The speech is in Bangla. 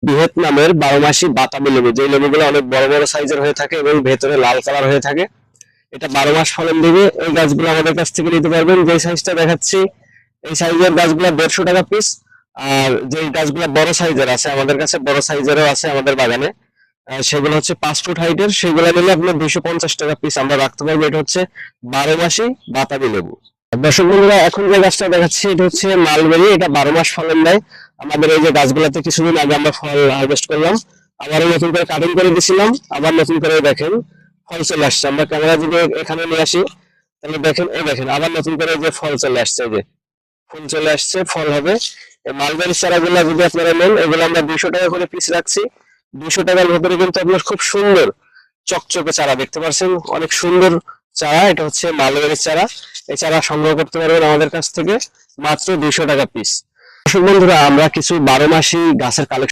ভিয়েতনামের 12 মাসি বাতাবি লেবু, যে লেবুগুলো অনেক বড় বড় সাইজের হয়ে থাকে এবং ভেতরে লাল কালার হয়ে থাকে। এটা 12 মাস ফলন দিবে। এই গাছগুলো আমাদের কাছ থেকে নিতে পারবেন। যে সাইজটা দেখাচ্ছি এই সাইজের গাছগুলো 150 টাকা পিস। আর যে গাছগুলো বড় সাইজের আছে আমাদের কাছে, বড় সাইজেরও আছে আমাদের বাগানে, সেগুলো হচ্ছে 5 ফুট হাইটের, সেগুলো নিলে আপনার 250 টাকা পিস আমরা রাখতে পারবো। এটা হচ্ছে 12 মাসি বাতাবি লেবু। দর্শক বন্ধুরা, এখন যে গাছটা দেখাচ্ছি এটা হচ্ছে মালবেরি। এটা 12 মাস ফলন দেয়। আমাদের এই যে গাছগুলোতে কিছুদিন আগে আমরা ফল হারভেস্ট করলাম, আবারও নতুন করে কাটিং করে দিছিলাম, আবার নতুন করে দেখেন ফল চলে আসছে। আমরা ক্যামেরা যদি এখানে নিয়ে আসি তাহলে দেখেন, এই দেখেন আবার নতুন করে যে ফল চলে আসছে, যে ফুল চলে আসছে, ফল হবে। এই মালবেরি চারাগুলো যদি আপনারা নেন, এগুলো আমরা 200 টাকা করে পিস রাখছি। 200 টাকার ভেতরে কিন্তু আপনার খুব সুন্দর চকচকে চারা দেখতে পাচ্ছেন, অনেক সুন্দর চারা। এটা হচ্ছে মালবেরি চারা। এই চারা সংগ্রহ করতে পারবেন আমাদের কাছ থেকে মাত্র 200 টাকা পিস। দর্শক বন্ধুরা, আমরা কিছু 12 মাসি গাছের কালেকশন